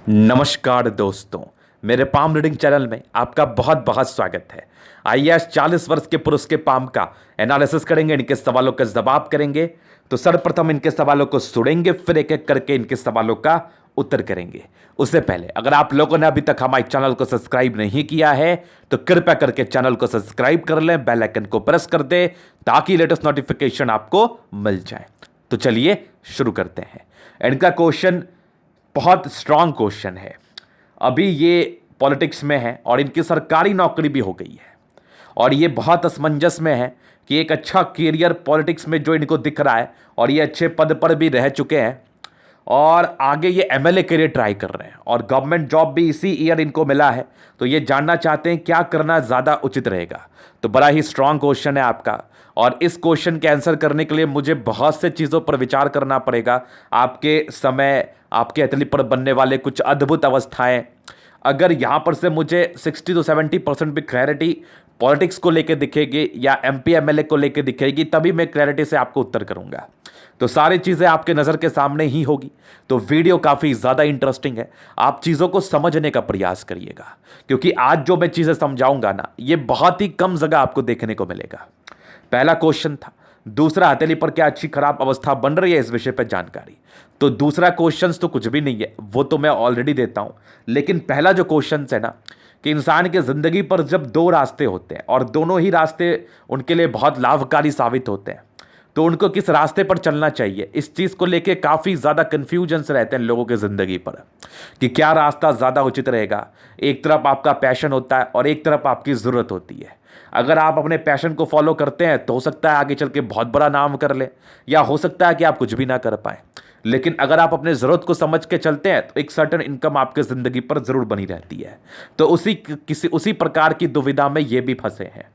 नमस्कार दोस्तों, मेरे पाम रीडिंग चैनल में आपका बहुत बहुत स्वागत है। आईएएस 40 वर्ष के पुरुष के पाम का एनालिसिस करेंगे, इनके सवालों का जवाब करेंगे। तो सर्वप्रथम इनके सवालों को सुनेंगे, फिर एक एक करके इनके सवालों का उत्तर करेंगे। उससे पहले अगर आप लोगों ने अभी तक हमारे चैनल को सब्सक्राइब नहीं किया है तो कृपया करके चैनल को सब्सक्राइब कर लें, बेल आइकन को प्रेस कर दें ताकि लेटेस्ट नोटिफिकेशन आपको मिल जाए। तो चलिए शुरू करते हैं। इनका क्वेश्चन बहुत स्ट्रांग क्वेश्चन है। अभी ये पॉलिटिक्स में है और इनकी सरकारी नौकरी भी हो गई है और ये बहुत असमंजस में है कि एक अच्छा कैरियर पॉलिटिक्स में जो इनको दिख रहा है और ये अच्छे पद पर भी रह चुके हैं और आगे ये एमएलए के लिए ट्राई कर रहे हैं और गवर्नमेंट जॉब भी इसी ईयर इनको मिला है। तो ये जानना चाहते हैं क्या करना ज़्यादा उचित रहेगा। तो बड़ा ही स्ट्रांग क्वेश्चन है आपका और इस क्वेश्चन के आंसर करने के लिए मुझे बहुत से चीज़ों पर विचार करना पड़ेगा। आपके समय, आपके हथेली पर बनने वाले कुछ अद्भुत अवस्थाएं, अगर यहाँ पर से मुझे 60 to 70% भी क्लैरिटी पॉलिटिक्स को लेकर दिखेगी या एमपी एमएलए को लेकर दिखेगी तभी मैं क्लैरिटी से आपको उत्तर करूंगा। तो सारी चीज़ें आपके नज़र के सामने ही होगी। तो वीडियो काफ़ी ज़्यादा इंटरेस्टिंग है, आप चीज़ों को समझने का प्रयास करिएगा क्योंकि आज जो मैं चीज़ें समझाऊंगा ना, ये बहुत ही कम जगह आपको देखने को मिलेगा। पहला क्वेश्चन था, दूसरा हथेली पर क्या अच्छी खराब अवस्था बन रही है, इस विषय पर जानकारी। तो दूसरा क्वेश्चन तो कुछ भी नहीं है, वो तो मैं ऑलरेडी देता हूं। लेकिन पहला जो क्वेश्चन है ना कि इंसान के ज़िंदगी पर जब दो रास्ते होते हैं और दोनों ही रास्ते उनके लिए बहुत लाभकारी साबित होते हैं तो उनको किस रास्ते पर चलना चाहिए, इस चीज़ को लेके काफ़ी ज़्यादा कन्फ्यूजन्स रहते हैं लोगों के ज़िंदगी पर कि क्या रास्ता ज़्यादा उचित रहेगा। एक तरफ आपका पैशन होता है और एक तरफ आपकी ज़रूरत होती है। अगर आप अपने पैशन को फॉलो करते हैं तो हो सकता है आगे चल के बहुत बड़ा नाम कर ले या हो सकता है कि आप कुछ भी ना कर पाए। लेकिन अगर आप अपने ज़रूरत को समझ के चलते हैं तो एक सर्टेन इनकम आपके ज़िंदगी पर ज़रूर बनी रहती है। तो उसी प्रकार की दुविधा में ये भी फंसे हैं।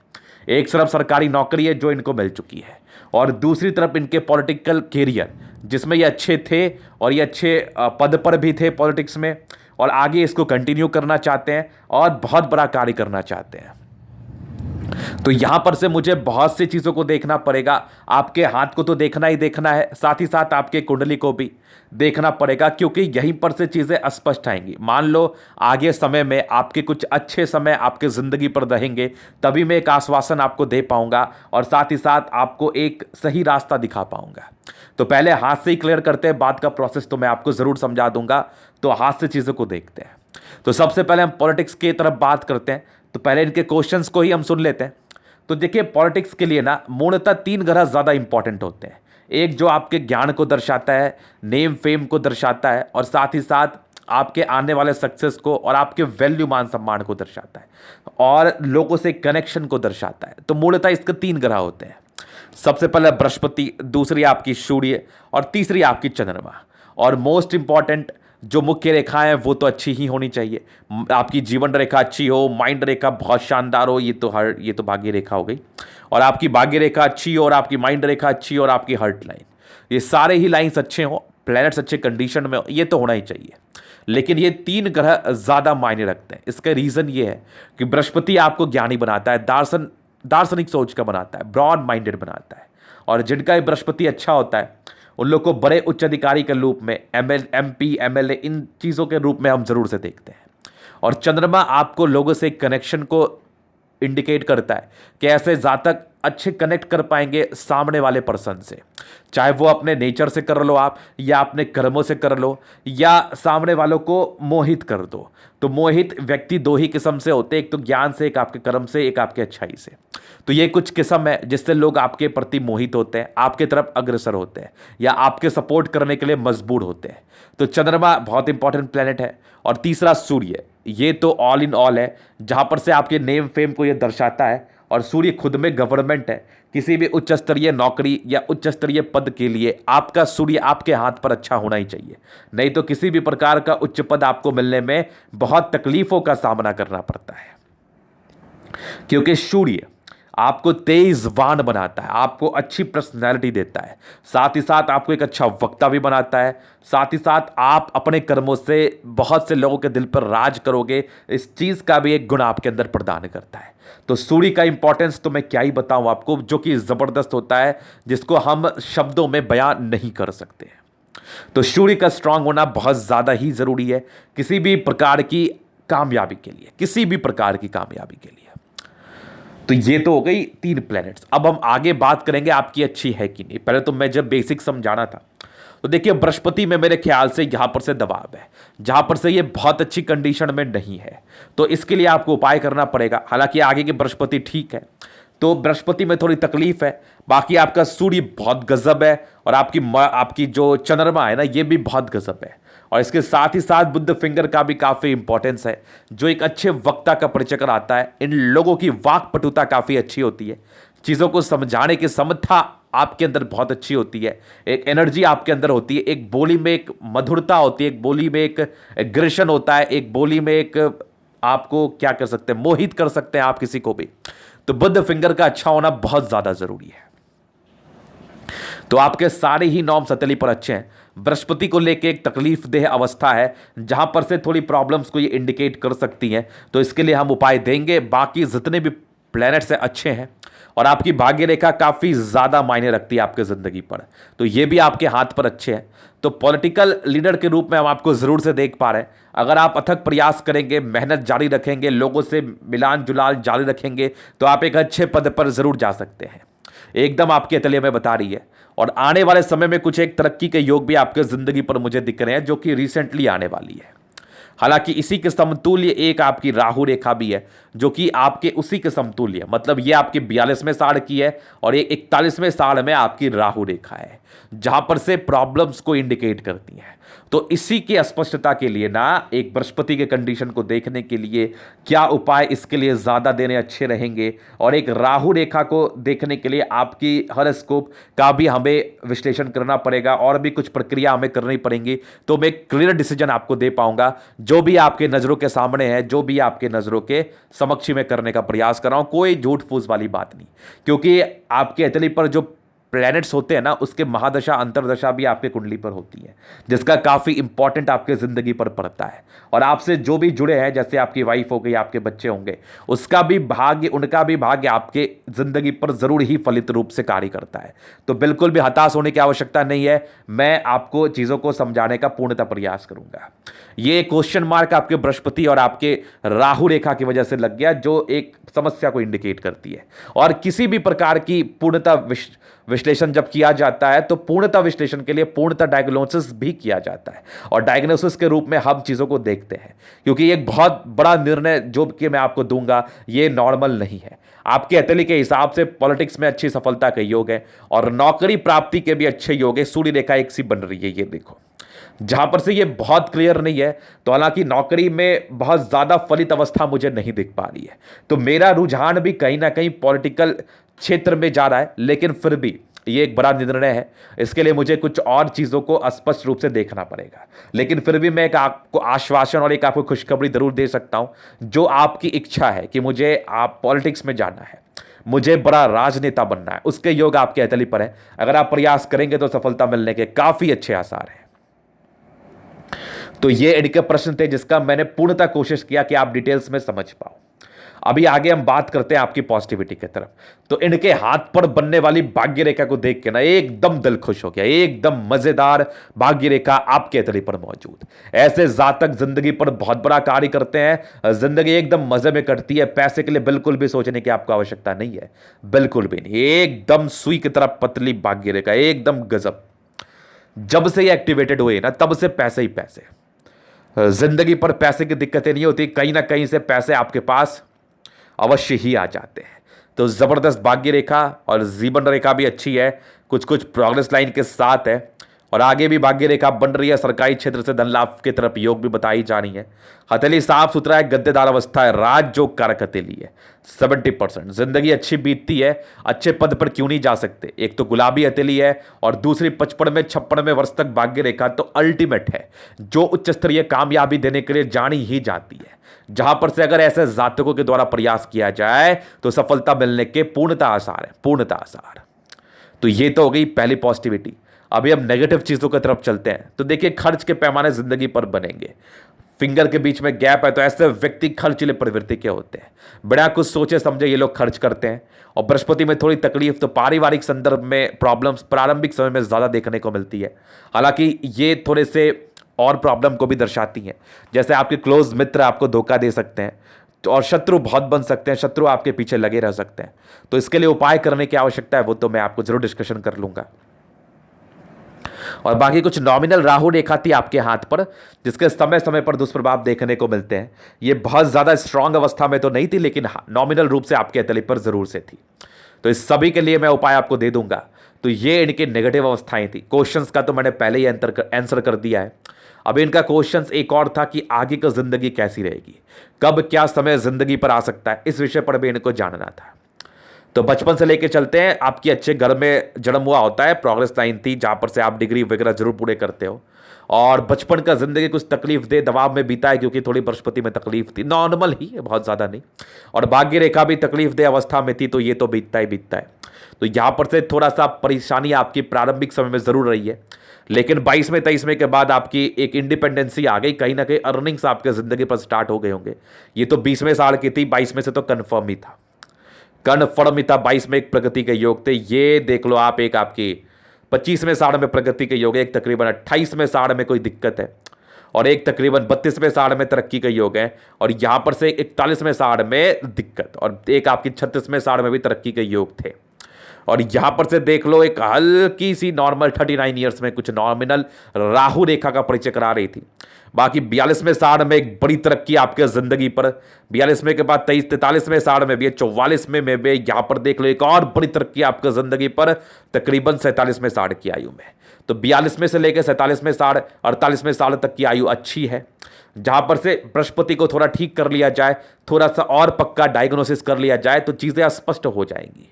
एक तरफ सरकारी नौकरी है जो इनको मिल चुकी है और दूसरी तरफ इनके पॉलिटिकल कैरियर जिसमें ये अच्छे थे और ये अच्छे पद पर भी थे पॉलिटिक्स में और आगे इसको कंटिन्यू करना चाहते हैं और बहुत बड़ा कार्य करना चाहते हैं। तो यहां पर से मुझे बहुत सी चीज़ों को देखना पड़ेगा। आपके हाथ को तो देखना ही देखना है, साथ ही साथ आपके कुंडली को भी देखना पड़ेगा क्योंकि यहीं पर से चीज़ें स्पष्ट आएंगी। मान लो आगे समय में आपके कुछ अच्छे समय आपके ज़िंदगी पर रहेंगे तभी मैं एक आश्वासन आपको दे पाऊंगा और साथ ही साथ आपको एक सही रास्ता दिखा पाऊंगा। तो पहले हाथ से ही क्लियर करते हैं, बात का प्रोसेस तो मैं आपको ज़रूर समझा दूंगा। तो हाथ से चीज़ों को देखते हैं। तो सबसे पहले हम पॉलिटिक्स की तरफ बात करते हैं। तो पहले इनके क्वेश्चंस को ही हम सुन लेते हैं। तो देखिए, पॉलिटिक्स के लिए ना मूलतः 3 ग्रह ज़्यादा इंपॉर्टेंट होते हैं। एक जो आपके ज्ञान को दर्शाता है, नेम फेम को दर्शाता है और साथ ही साथ आपके आने वाले सक्सेस को और आपके वैल्यू मान सम्मान को दर्शाता है और लोगों से कनेक्शन को दर्शाता है। तो मूलतः इसके 3 ग्रह होते हैं। सबसे पहले बृहस्पति, दूसरी आपकी सूर्य और तीसरी आपकी चंद्रमा। और मोस्ट इंपॉर्टेंट जो मुख्य रेखाएं हैं वो तो अच्छी ही होनी चाहिए। आपकी जीवन रेखा अच्छी हो, माइंड रेखा बहुत शानदार हो, ये तो भाग्य रेखा हो गई। और आपकी भाग्य रेखा अच्छी हो और आपकी माइंड रेखा अच्छी हो और आपकी हार्ट लाइन, ये सारे ही लाइंस अच्छे हो, प्लैनेट्स अच्छे कंडीशन में हो, ये तो होना ही चाहिए। लेकिन ये 3 ग्रह ज़्यादा मायने रखते हैं। इसका रीज़न ये है कि बृहस्पति आपको ज्ञानी बनाता है, दार्शनिक सोच का बनाता है, ब्रॉड माइंडेड बनाता है। और जिनका ये बृहस्पति अच्छा होता है उन लोग को बड़े उच्च अधिकारी के रूप में, एमपी एमएलए, इन चीज़ों के रूप में हम जरूर से देखते हैं। और चंद्रमा आपको लोगों से कनेक्शन को इंडिकेट करता है कि ऐसे जातक अच्छे कनेक्ट कर पाएंगे सामने वाले पर्सन से, चाहे वो अपने नेचर से कर लो आप या अपने कर्मों से कर लो या सामने वालों को मोहित कर दो। तो मोहित व्यक्ति 2 ही किस्म से होते हैं, एक तो ज्ञान से, एक आपके कर्म से, एक आपके अच्छाई से। तो ये कुछ किस्म है जिससे लोग आपके प्रति मोहित होते हैं, आपके तरफ अग्रसर होते हैं या आपके सपोर्ट करने के लिए मजबूर होते हैं। तो चंद्रमा बहुत इंपॉर्टेंट प्लेनेट है। और तीसरा सूर्य, ये तो ऑल इन ऑल है, जहाँ पर से आपके नेम फेम को ये दर्शाता है। और सूर्य खुद में गवर्नमेंट है। किसी भी उच्च स्तरीय नौकरी या उच्च स्तरीय पद के लिए आपका सूर्य आपके हाथ पर अच्छा होना ही चाहिए, नहीं तो किसी भी प्रकार का उच्च पद आपको मिलने में बहुत तकलीफों का सामना करना पड़ता है। क्योंकि सूर्य आपको तेजवान बनाता है, आपको अच्छी पर्सनैलिटी देता है, साथ ही साथ आपको एक अच्छा वक्ता भी बनाता है, साथ ही साथ आप अपने कर्मों से बहुत से लोगों के दिल पर राज करोगे, इस चीज़ का भी एक गुण आपके अंदर प्रदान करता है। तो सूर्य का इंपॉर्टेंस तो मैं क्या ही बताऊं आपको, जो कि ज़बरदस्त होता है, जिसको हम शब्दों में बयान नहीं कर सकते। तो सूर्य का स्ट्रांग होना बहुत ज़्यादा ही ज़रूरी है किसी भी प्रकार की कामयाबी के लिए, किसी भी प्रकार की कामयाबी के लिए। तो ये तो हो गई 3 प्लैनेट्स। अब हम आगे बात करेंगे आपकी अच्छी है कि नहीं। पहले तो मैं जब बेसिक समझाना था, तो देखिए बृहस्पति में मेरे ख्याल से यहां पर से दबाव है, जहां पर से ये बहुत अच्छी कंडीशन में नहीं है, तो इसके लिए आपको उपाय करना पड़ेगा। हालांकि आगे की बृहस्पति ठीक है, तो बृहस्पति में थोड़ी तकलीफ है। बाकी आपका सूर्य बहुत गजब है, और आपकी जो चंद्रमा है ना, ये भी बहुत गजब है। और इसके साथ ही साथ बुध फिंगर का भी काफ़ी इंपॉर्टेंस है, जो एक अच्छे वक्ता का परिचय कराता है। इन लोगों की वाक पटुता काफ़ी अच्छी होती है, चीज़ों को समझाने की समर्था आपके अंदर बहुत अच्छी होती है, एक एनर्जी आपके अंदर होती है, एक बोली में एक मधुरता होती है, एक बोली में एक एग्रेशन होता है, एक बोली में एक आपको क्या कर सकते हैं, मोहित कर सकते हैं आप किसी को भी। तो बुध फिंगर का अच्छा होना बहुत ज़्यादा ज़रूरी है। तो आपके सारे ही नॉर्म्स हथेली पर अच्छे हैं। बृहस्पति को लेके एक तकलीफ देह अवस्था है, जहां पर से थोड़ी प्रॉब्लम्स को ये इंडिकेट कर सकती हैं, तो इसके लिए हम उपाय देंगे। बाकी जितने भी प्लैनेट्स हैं अच्छे हैं, और आपकी भाग्य रेखा काफ़ी ज़्यादा मायने रखती है आपके ज़िंदगी पर, तो ये भी आपके हाथ पर अच्छे हैं। तो पॉलिटिकल लीडर के रूप में हम आपको ज़रूर से देख पा रहे हैं। अगर आप अथक प्रयास करेंगे, मेहनत जारी रखेंगे, लोगों से मिलान जुलान जारी रखेंगे, तो आप एक अच्छे पद पर ज़रूर जा सकते हैं। एकदम आपके अतलिया में बता रही है। और आने वाले समय में कुछ एक तरक्की के योग भी आपके ज़िंदगी पर मुझे दिख रहे हैं, जो कि रिसेंटली आने वाली है। हालांकि इसी के समतुल्य एक आपकी राहु रेखा भी है, जो कि आपके उसी के समतुल्य, मतलब ये आपके 42वें साल की है, और ये 41वें साल में आपकी राहु रेखा है, जहां पर से प्रॉब्लम्स को इंडिकेट करती हैं। तो इसी की स्पष्टता के लिए ना, एक बृहस्पति के कंडीशन को देखने के लिए क्या उपाय इसके लिए ज़्यादा देने अच्छे रहेंगे, और एक राहु रेखा को देखने के लिए आपकी हॉरोस्कोप का भी हमें विश्लेषण करना पड़ेगा, और भी कुछ प्रक्रिया हमें करनी पड़ेंगी, तो मैं क्लियर डिसीजन आपको दे पाऊंगा। जो भी आपके नज़रों के सामने है, जो भी आपके नज़रों के समक्ष में करने का प्रयास कर रहा हूं, कोई झूठ फूस वाली बात नहीं। क्योंकि आपके हथेली पर जो प्लैनेट्स होते हैं ना, उसके महादशा अंतरदशा भी आपके कुंडली पर होती है, जिसका काफ़ी इंपॉर्टेंट आपके ज़िंदगी पर पड़ता है। और आपसे जो भी जुड़े हैं, जैसे आपकी वाइफ हो गई, आपके बच्चे होंगे, उसका भी भाग्य, उनका भी भाग्य आपके ज़िंदगी पर ज़रूर ही फलित रूप से कार्य करता है। तो बिल्कुल भी हताश होने की आवश्यकता नहीं है। मैं आपको चीज़ों को समझाने का पूर्णतः प्रयास करूंगा। ये क्वेश्चन मार्क आपके बृहस्पति और आपके राहु रेखा की वजह से लग गया, जो एक समस्या को इंडिकेट करती है। और किसी भी प्रकार की पूर्णतः विश्लेषण जब किया जाता है, तो पूर्णतः विश्लेषण के लिए पूर्णतः डायग्नोसिस भी किया जाता है, और डायग्नोसिस के रूप में हम चीज़ों को देखते हैं। क्योंकि एक बहुत बड़ा निर्णय जो कि मैं आपको दूंगा, ये नॉर्मल नहीं है। आपके हथेली के हिसाब से पॉलिटिक्स में अच्छी सफलता के योग है, और नौकरी प्राप्ति के भी अच्छे योग है। सूर्य रेखा एक सी बन रही है, ये देखो, जहां पर से ये बहुत क्लियर नहीं है। तो हालांकि नौकरी में बहुत ज़्यादा फलित अवस्था मुझे नहीं दिख पा रही है, तो मेरा रुझान भी कहीं ना कहीं पॉलिटिकल क्षेत्र में जा रहा है। लेकिन फिर भी ये एक बड़ा निर्णय है, इसके लिए मुझे कुछ और चीज़ों को स्पष्ट रूप से देखना पड़ेगा। लेकिन फिर भी मैं एक आपको आश्वासन और एक आपको खुशखबरी जरूर दे सकता हूं। जो आपकी इच्छा है कि मुझे आप पॉलिटिक्स में जाना है, मुझे बड़ा राजनेता बनना है, उसके योग आपके हथेली पर है। अगर आप प्रयास करेंगे तो सफलता मिलने के काफ़ी अच्छे आसार हैं। तो ये इनके प्रश्न थे, जिसका मैंने पूर्णतः कोशिश किया कि आप डिटेल्स में समझ पाओ। अभी आगे हम बात करते हैं आपकी पॉजिटिविटी की तरफ। तो इनके हाथ पर बनने वाली भाग्य रेखा को देख के ना एकदम दिल खुश हो गया। एकदम मजेदार भाग्य रेखा आपके हथेली पर मौजूद। ऐसे जातक जिंदगी पर बहुत बड़ा कार्य करते हैं, जिंदगी एकदम मजे में कटती है। पैसे के लिए बिल्कुल भी सोचने की आपको आवश्यकता नहीं है, बिल्कुल भी नहीं। एकदम सुई की तरह पतली भाग्य रेखा, एकदम गजब। जब से ये एक्टिवेटेड हुए ना, तब से पैसे ही पैसे। जिंदगी पर पैसे की दिक्कतें नहीं होती, कहीं ना कहीं से पैसे आपके पास अवश्य ही आ जाते हैं। तो जबरदस्त भाग्य रेखा और जीवन रेखा भी अच्छी है, कुछ कुछ प्रोग्रेस लाइन के साथ है, और आगे भी भाग्य रेखा बन रही है। सरकारी क्षेत्र से धन लाभ की तरफ योग भी बताई जा रही है। हथेली साफ सुथरा है, गद्देदार अवस्था है, राज जो कारक हथेली है 70%। जिंदगी अच्छी बीतती है, अच्छे पद पर क्यों नहीं जा सकते। एक तो गुलाबी हथेली है, और दूसरी 55वें 56वें वर्ष तक भाग्य रेखा तो अल्टीमेट है, जो उच्च स्तरीय कामयाबी देने के लिए जानी ही जाती है। जहां पर से अगर ऐसे जातकों के द्वारा प्रयास किया जाए तो सफलता मिलने के पूर्णतः आसार है, पूर्णतः आसार। तो ये तो हो गई पहली पॉजिटिविटी। अभी हम नेगेटिव चीजों की तरफ चलते हैं। तो देखिए, खर्च के पैमाने जिंदगी पर बनेंगे। फिंगर के बीच में गैप है, तो ऐसे व्यक्ति खर्चीले प्रवृत्ति के होते हैं। बिना कुछ सोचे समझे ये लोग खर्च करते हैं। और बृहस्पति में थोड़ी तकलीफ तो पारिवारिक संदर्भ में प्रॉब्लम्स प्रारंभिक समय में ज़्यादा देखने को मिलती है। हालांकि ये थोड़े से और प्रॉब्लम को भी दर्शाती हैं, जैसे आपके क्लोज मित्र आपको धोखा दे सकते हैं, और शत्रु बहुत बन सकते हैं, शत्रु आपके पीछे लगे रह सकते हैं। तो इसके लिए उपाय करने की आवश्यकता है, वो तो मैं आपको जरूर डिस्कशन कर लूंगा। और बाकी कुछ नॉमिनल राहु रेखा थी आपके हाथ पर, जिसके समय समय पर दुष्प्रभाव देखने को मिलते हैं। ये बहुत ज़्यादा स्ट्रांग अवस्था में तो नहीं थी, लेकिन नॉमिनल रूप से आपके हथेली पर जरूर से थी। तो इस सभी के लिए मैं उपाय आपको दे दूंगा। तो ये इनकी नेगेटिव अवस्थाएं थी। क्वेश्चंस का तो मैंने पहले ही आंसर कर दिया है। अब इनका क्वेश्चंस एक और था कि आगे की जिंदगी कैसी रहेगी, कब क्या समय जिंदगी पर आ सकता है, इस विषय पर भी इनको जानना था। तो बचपन से लेके चलते हैं। आपकी अच्छे घर में जन्म हुआ होता है, प्रोग्रेस लाइन थी जहां पर से आप डिग्री वगैरह जरूर पूरे करते हो। और बचपन का जिंदगी कुछ तकलीफ दे दबाव में बीता है, क्योंकि थोड़ी बृहस्पति में तकलीफ थी, नॉर्मल ही, बहुत ज़्यादा नहीं। और भाग्य रेखा भी तकलीफ दे अवस्था में थी, तो ये तो बीतता ही बीतता है। तो यहाँ पर से थोड़ा सा परेशानी आपकी प्रारंभिक समय में ज़रूर रही है, लेकिन 22वें 23वें के बाद आपकी एक इंडिपेंडेंसी आ गई, कहीं ना कहीं अर्निंग्स आपके ज़िंदगी पर स्टार्ट हो गए होंगे। ये तो 20वें साल की थी, 22 में से तो कन्फर्म ही था, कन्फर्म ही था। 22 में एक प्रगति के योग थे, ये देख लो आप। एक आपकी 25वें साल में प्रगति के योग है, एक तकरीबन 28वें साल में कोई दिक्कत है, और एक तकरीबन 32वें साल में तरक्की के योग है, और यहां पर से 41वें साल में दिक्कत, और एक आपकी 36वें साल में भी तरक्की के योग थे। और यहां पर से देख लो एक हल्की सी नॉर्मल 39 ईयर्स में कुछ नॉमिनल राहु रेखा का परिचय करा रही थी। बाकी 42वें साल में एक बड़ी तरक्की आपके जिंदगी पर, 42वें के बाद 43वें साल में भी है, 44वें में भी यहां पर देख लो एक और बड़ी तरक्की आपके जिंदगी पर, तकरीबन 47वें साल की आयु में। तो 42वें से लेकर 47वें साल 48वें साल तक की आयु अच्छी है, जहां पर से बृहस्पति को थोड़ा ठीक कर लिया जाए, थोड़ा सा और पक्का डायग्नोसिस कर लिया जाए, तो चीजें स्पष्ट हो जाएंगी।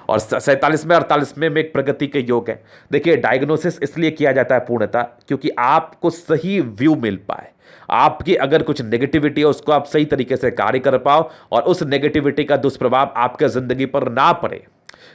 और 47वें 48वें में एक प्रगति के योग है। देखिए, डायग्नोसिस इसलिए किया जाता है पूर्णतः, क्योंकि आपको सही व्यू मिल पाए, आपकी अगर कुछ नेगेटिविटी है उसको आप सही तरीके से कार्य कर पाओ, और उस नेगेटिविटी का दुष्प्रभाव आपके जिंदगी पर ना पड़े,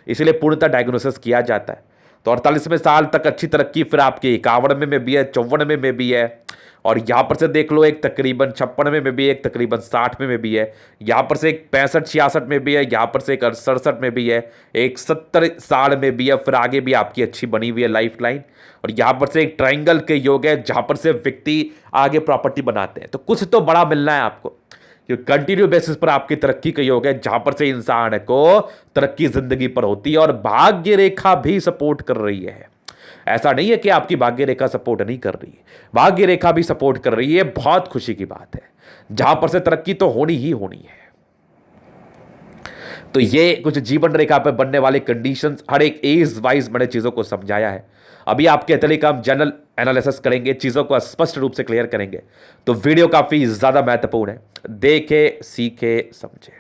इसलिए पूर्णतः डायग्नोसिस किया जाता है। तो 48वें साल तक अच्छी तरक्की फिर आपकी 51वें में भी है, 54वें में भी है, और यहां पर से देख लो एक तकरीबन 56वें में भी है, एक तकरीबन 60वें में भी है, यहां पर से एक 65-66 में भी है, यहां पर से एक 67 में भी है, एक 70 साल में भी है, फिर आगे भी आपकी अच्छी बनी हुई है लाइफ लाइन। और यहां पर से एक ट्राइंगल के योग है, जहां पर से व्यक्ति आगे प्रॉपर्टी बनाते हैं। तो कुछ तो बड़ा मिलना है आपको, क्योंकि कंटिन्यू बेसिस पर आपकी तरक्की का योग है, जहां पर से इंसान को तरक्की जिंदगी पर होती है, और भाग्य रेखा भी सपोर्ट कर रही है। ऐसा नहीं है कि आपकी भाग्य रेखा सपोर्ट नहीं कर रही है, भाग्य रेखा भी सपोर्ट कर रही है। बहुत खुशी की बात है, जहां पर से तरक्की तो होनी ही होनी है। तो ये कुछ जीवन रेखा पर बनने वाले कंडीशंस, हर एक एज वाइज मैंने चीजों को समझाया है। अभी आपके हथेली का हम जनरल एनालिसिस करेंगे, चीजों को स्पष्ट रूप से क्लियर करेंगे। तो वीडियो काफी ज्यादा महत्वपूर्ण है, देखे सीखे समझे।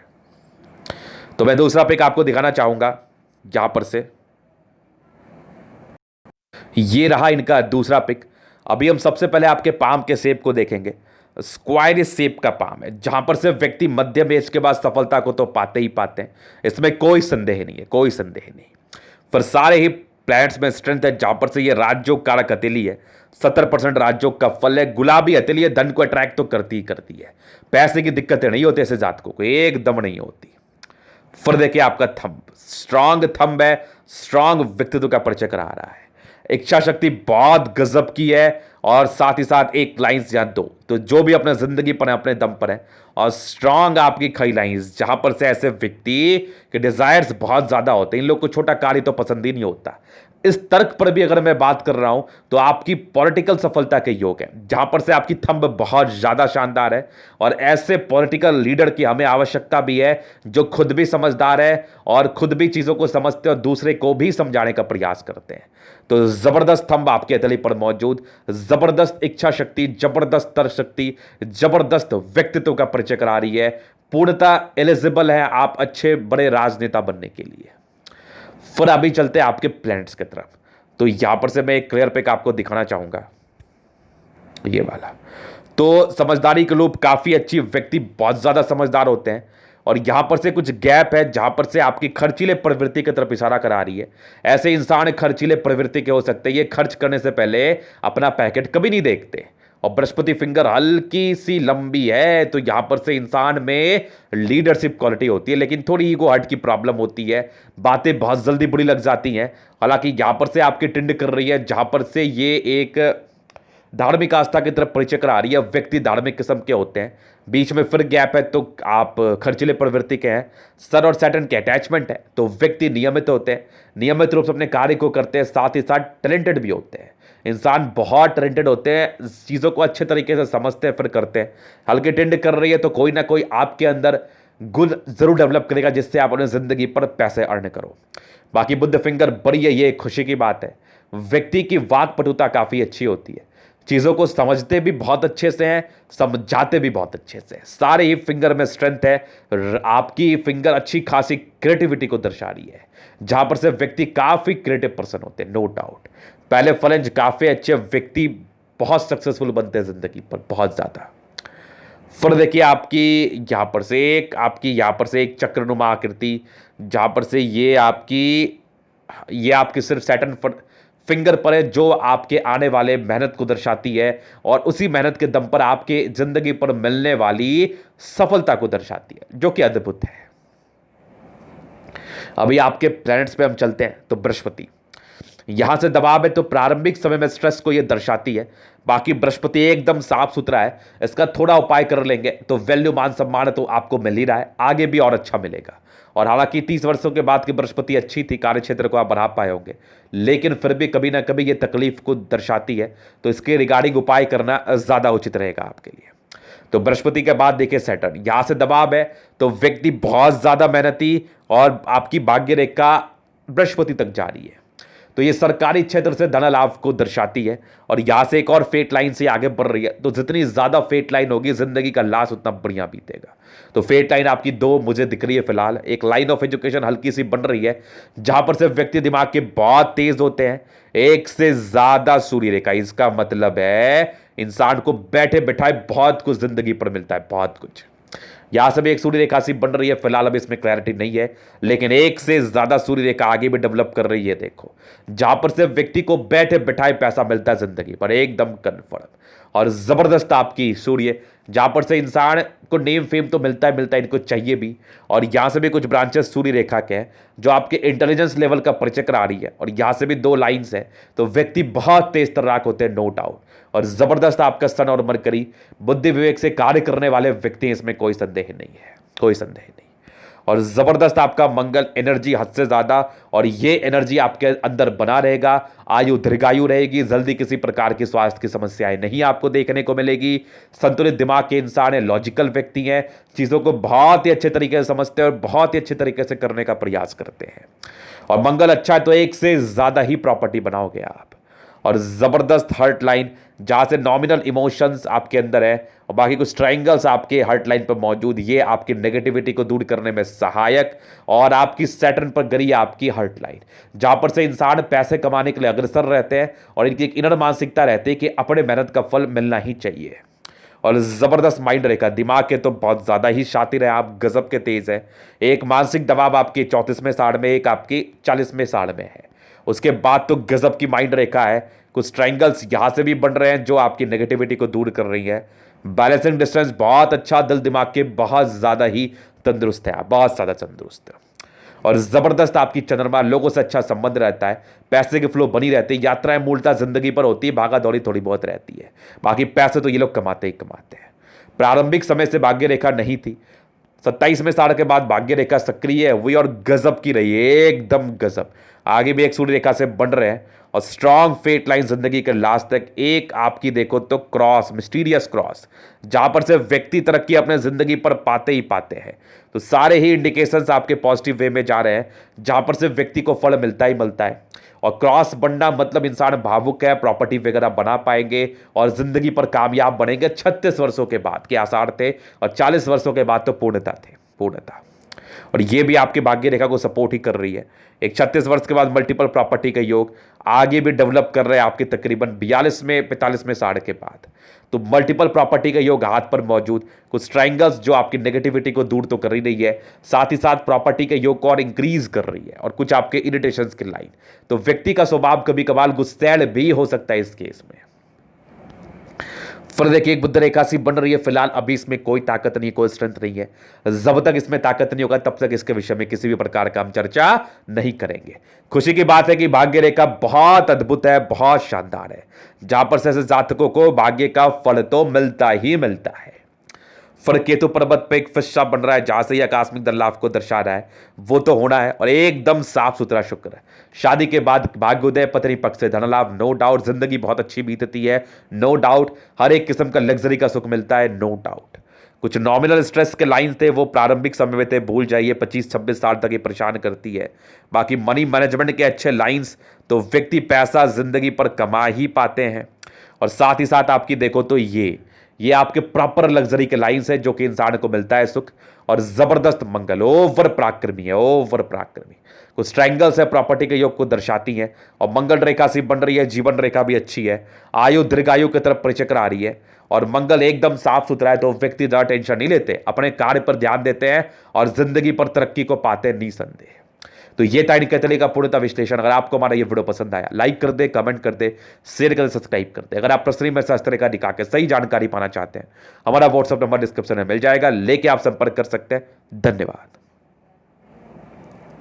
तो मैं दूसरा पिक आपको दिखाना चाहूंगा, यहां पर से ये रहा इनका दूसरा पिक। अभी हम सबसे पहले आपके पाम के शेप को देखेंगे। स्क्वायर शेप का पाम है, जहां पर से व्यक्ति मध्यम एज के बाद सफलता को तो पाते ही पाते हैं, इसमें कोई संदेह नहीं है, कोई संदेह नहीं। फिर सारे ही प्लैनेट्स में स्ट्रेंथ है, जहां पर से ये राजयोग कारक हथेली है, 70% राजयोग का फल है, गुलाबी हथेली है, धन को अट्रैक्ट तो करती ही करती है, पैसे की दिक्कतें नहीं होती ऐसे जातकों को, एकदम नहीं होती। फिर देखिए आपका थंब, स्ट्रांग थंब है, स्ट्रांग व्यक्तित्व का परिचय करा रहा है। इच्छा शक्ति बहुत गजब की है, और साथ ही साथ एक लाइंस या दो, तो जो भी अपने जिंदगी पर है अपने दम पर है, और स्ट्रांग आपकी खई लाइंस, जहां पर से ऐसे व्यक्ति के डिजायर्स बहुत ज्यादा होते हैं। इन लोग को छोटा कार्य तो पसंद ही नहीं होता। इस तर्क पर भी अगर मैं बात कर रहा हूं, तो आपकी पॉलिटिकल सफलता के योग है, जहां पर से आपकी थंब बहुत ज्यादा शानदार है, और ऐसे पॉलिटिकल लीडर की हमें आवश्यकता भी है, जो खुद भी समझदार है और खुद भी चीजों को समझते हैं और दूसरे को भी समझाने का प्रयास करते हैं। तो जबरदस्त थंब आपके हथेली पर मौजूद, जबरदस्त इच्छा शक्ति, जबरदस्त तर्क शक्ति, जबरदस्त व्यक्तित्व का परिचय करा रही है। पूर्णतः एलिजिबल है आप अच्छे बड़े राजनेता बनने के लिए। फिर अभी चलते हैं आपके प्लैनेट्स की तरफ। तो यहां पर से मैं एक क्लियर पिक आपको दिखाना चाहूंगा, ये वाला। तो समझदारी के लोग काफी अच्छी, व्यक्ति बहुत ज्यादा समझदार होते हैं, और यहां पर से कुछ गैप है जहां पर से आपकी खर्चीले प्रवृत्ति की तरफ इशारा करा रही है। ऐसे इंसान खर्चीले प्रवृत्ति के हो सकते हैं, ये खर्च करने से पहले अपना पैकेट कभी नहीं देखते, और बृहस्पति फिंगर हल्की सी लंबी है, तो यहां पर से इंसान में लीडरशिप क्वालिटी होती है, लेकिन थोड़ी ईगो हर्ट की प्रॉब्लम होती है, बातें बहुत जल्दी बुरी लग जाती हैं। हालांकि यहां पर से आपकी टिंड कर रही है, जहां पर से ये एक धार्मिक आस्था की तरफ परिचय करा रही है। व्यक्ति धार्मिक किस्म के होते हैं, बीच में फिर गैप है तो आप खर्चीले प्रवृत्ति के हैं। सन और सैटर्न के अटैचमेंट है तो व्यक्ति नियमित होते हैं, नियमित रूप से अपने कार्य को करते हैं, साथ ही साथ टैलेंटेड भी होते हैं। इंसान बहुत टैलेंटेड होते हैं, चीज़ों को अच्छे तरीके से समझते हैं फिर करते हैं। हल्की टिंड कर रही है तो कोई ना कोई आपके अंदर गुण जरूर डेवलप करेगा जिससे आप अपनी जिंदगी पर पैसे अर्न करो। बाकी बुद्ध फिंगर बड़ी है, ये खुशी की बात है। व्यक्ति की वाक पटुता काफ़ी अच्छी होती है, चीज़ों को समझते भी बहुत अच्छे से हैं, समझाते भी बहुत अच्छे से हैं। सारे ही फिंगर में स्ट्रेंथ है। आपकी फिंगर अच्छी खासी क्रिएटिविटी को दर्शा रही है, जहां पर से व्यक्ति काफ़ी क्रिएटिव पर्सन होते हैं, नो डाउट। पहले फलेंज काफ़ी अच्छे व्यक्ति बहुत सक्सेसफुल बनते हैं ज़िंदगी पर, बहुत ज़्यादा। फिर देखिए आपकी यहाँ पर से एक चक्रनुमा आकृति, जहां पर से ये आपकी सिर्फ सैटर्न फिंगर पर है, जो आपके आने वाले मेहनत को दर्शाती है और उसी मेहनत के दम पर आपके जिंदगी पर मिलने वाली सफलता को दर्शाती है, जो कि अद्भुत है। अभी आपके प्लैनेट्स पे हम चलते हैं तो बृहस्पति यहां से दबाव है तो प्रारंभिक समय में स्ट्रेस को यह दर्शाती है। बाकी बृहस्पति एकदम साफ सुथरा है, इसका थोड़ा उपाय कर लेंगे तो वैल्यू मान सम्मान तो आपको मिल ही रहा है, आगे भी और अच्छा मिलेगा। और हालांकि 30 वर्षों के बाद की बृहस्पति अच्छी थी, कार्य क्षेत्र को आप बढ़ा पाए होंगे, लेकिन फिर भी कभी ना कभी ये तकलीफ को दर्शाती है, तो इसके रिगार्डिंग उपाय करना ज़्यादा उचित रहेगा आपके लिए। तो बृहस्पति के बाद देखिए सैटर्न, यहां से दबाव है तो व्यक्ति बहुत ज़्यादा मेहनती और आपकी भाग्य रेखा बृहस्पति तक जा रही है, तो ये सरकारी क्षेत्र से धन लाभ को दर्शाती है। और यहां से एक और फेट लाइन से आगे बढ़ रही है, तो जितनी ज्यादा फेट लाइन होगी जिंदगी का लास्ट उतना बढ़िया बीतेगा। तो फेट लाइन आपकी दो मुझे दिख रही है फिलहाल। एक लाइन ऑफ एजुकेशन हल्की सी बन रही है, जहां पर से व्यक्ति दिमाग के बहुत तेज होते हैं, एक से ज्यादा सूर्य रेखा, इसका मतलब है इंसान को बैठे बैठाए बहुत कुछ जिंदगी पर मिलता है, बहुत कुछ। यहां से भी एक सूर्य रेखा सी बन रही है, फिलहाल अभी इसमें क्लैरिटी नहीं है, लेकिन एक से ज्यादा सूर्य रेखा आगे भी डेवलप कर रही है। देखो जहां पर से व्यक्ति को बैठे बैठाए पैसा मिलता है जिंदगी पर, एकदम कन्फर्म और जबरदस्त आपकी सूर्य, जहां पर से इंसान को नेम फेम तो मिलता है, इनको चाहिए भी। और यहां से भी कुछ ब्रांचेस सूर्य रेखा के हैं जो आपके इंटेलिजेंस लेवल का परिचय करा रही है, और यहां से भी दो लाइंस है, तो व्यक्ति बहुत तेज तर्राक होते हैं, नो डाउट। और जबरदस्त आपका सन और मरकरी बुद्धि विवेक से कार्य करने वाले व्यक्ति, इसमें कोई संदेह नहीं है, कोई संदेह नहीं। और जबरदस्त आपका मंगल एनर्जी हद से ज्यादा, और ये एनर्जी आपके अंदर बना रहेगा, आयु दीर्घायु रहेगी, जल्दी किसी प्रकार की स्वास्थ्य की समस्याएं नहीं आपको देखने को मिलेगी। संतुलित दिमाग के इंसान है, लॉजिकल व्यक्ति हैं, चीजों को बहुत ही अच्छे तरीके से समझते हैं और बहुत ही अच्छे तरीके से करने का प्रयास करते हैं। और मंगल अच्छा है तो एक से ज्यादा ही प्रॉपर्टी बनाओगे आप। और जबरदस्त हर्ट लाइन, जहां से नॉमिनल इमोशंस आपके अंदर है, और बाकी कुछ ट्रायंगल्स आपके हर्ट लाइन पर मौजूद, ये आपकी नेगेटिविटी को दूर करने में सहायक। और आपकी सैटर्न पर गरी आपकी हर्ट लाइन, जहां पर से इंसान पैसे कमाने के लिए अग्रसर रहते हैं और इनकी एक इनर मानसिकता रहती है कि अपने मेहनत का फल मिलना ही चाहिए। और जबरदस्त माइंड रेखा, दिमाग के तो बहुत ज्यादा ही शातिर है आप, गजब के तेज है। एक मानसिक दबाव आपके 34वें साढ़ में, एक आपकी 40वें साढ़ में है। उसके बाद तो गजब की माइंड रेखा है, कुछ ट्रायंगल्स यहां से भी बन रहे हैं जो आपकी नेगेटिविटी को दूर कर रही है। बैलेंसिंग डिस्टेंस बहुत अच्छा, दिल दिमाग के बहुत ज्यादा ही तंदुरुस्त है, बहुत ज्यादा तंदुरुस्त। और जबरदस्त आपकी चंद्रमा, लोगों से अच्छा संबंध रहता है, पैसे के फ्लो बनी रहती है, यात्राएं मूलतः जिंदगी पर होती है, भागा दौड़ी थोड़ी बहुत रहती है, बाकी पैसे तो ये लोग कमाते ही कमाते हैं। प्रारंभिक समय से भाग्य रेखा नहीं थी, 27वें साल के बाद भाग्य रेखा सक्रिय है हुई और गजब की रही है, एकदम गजब। आगे भी एक सूर्य रेखा से बन रहे हैं और स्ट्रॉन्ग फेट लाइन जिंदगी के लास्ट तक। एक आपकी देखो तो क्रॉस, मिस्टीरियस क्रॉस, जहां पर से व्यक्ति तरक्की अपने जिंदगी पर पाते ही पाते हैं। तो सारे ही इंडिकेशंस आपके पॉजिटिव वे में जा रहे हैं, जहां पर से व्यक्ति को फल मिलता ही मिलता है। और क्रॉस बनना मतलब इंसान भावुक है, प्रॉपर्टी वगैरह बना पाएंगे और जिंदगी पर कामयाब बनेंगे। 36 वर्षों के बाद के आसार थे और 40 वर्षों के बाद तो पूर्णता थे, पूर्णता। और ये भी आपके भाग्य रेखा को सपोर्ट ही कर रही है। एक 36 वर्ष के बाद मल्टीपल प्रॉपर्टी का योग आगे भी डेवलप कर रहे हैं आपके तकरीबन 42वें 45वें साढ़ के बाद। तो मल्टीपल प्रॉपर्टी का योग हाथ पर मौजूद, कुछ ट्रायंगल्स जो आपकी नेगेटिविटी को दूर तो कर ही रही है, साथ ही साथ प्रॉपर्टी के योग को और इंक्रीज कर रही है, और कुछ आपके इरिटेशंस की लाइन। तो व्यक्ति का स्वभाव कभी कभार गुस्सैल भी हो सकता है इस केस में। फिर देखिए एक बुध रेखा सी बन रही है, फिलहाल अभी इसमें कोई ताकत नहीं, कोई स्ट्रेंथ नहीं है। जब तक इसमें ताकत नहीं होगा तब तक इसके विषय में किसी भी प्रकार का हम चर्चा नहीं करेंगे। खुशी की बात है कि भाग्य रेखा बहुत अद्भुत है, बहुत शानदार है, जहां पर से ऐसे जातकों को भाग्य का फल तो मिलता ही मिलता है। फिर केतु पर्वत पे एक फिशा बन रहा है, जहां से ये आकस्मिक धन लाभ को दर्शा रहा है, वो तो होना है, और एकदम साफ सुथरा शुक्र है। शादी के बाद भाग्योदय, पत्नी पक्ष से धन लाभ, नो डाउट जिंदगी बहुत अच्छी बीतती है, नो डाउट हर एक किस्म का लग्जरी का सुख मिलता है, नो डाउट। कुछ नॉमिनल स्ट्रेस के लाइन थे वो प्रारंभिक समय में थे, भूल जाइए, 25-26 साल तक ये परेशान करती है। बाकी मनी मैनेजमेंट के अच्छे लाइंस तो व्यक्ति पैसा जिंदगी पर कमा ही पाते हैं। और साथ ही साथ आपकी देखो तो ये आपके प्रॉपर लग्जरी के लाइंस है जो कि इंसान को मिलता है सुख। और जबरदस्त मंगल, ओवर पराक्रमी है, ओवर पराक्रमी। कुछ स्ट्रैंगल्स है प्रॉपर्टी के योग को दर्शाती है, और मंगल रेखा सी बन रही है, जीवन रेखा भी अच्छी है, आयु दीर्घायु की तरफ परिचक्र आ रही है, और मंगल एकदम साफ सुथरा है, तो व्यक्ति ज्यादा टेंशन नहीं लेते, अपने कार्य पर ध्यान देते हैं और जिंदगी पर तरक्की को पाते हैं निसंदेह। तो ये था इनके तले का पूर्णतः विश्लेषण। अगर आपको हमारा ये वीडियो पसंद आया, लाइक कर दे, कमेंट कर दे, शेयर कर दे, सब्सक्राइब कर दे। अगर आप प्रश्न में शास्त्र का दिखा के सही जानकारी पाना चाहते हैं, हमारा व्हाट्सएप नंबर डिस्क्रिप्शन में मिल जाएगा, लेके आप संपर्क कर सकते हैं। धन्यवाद।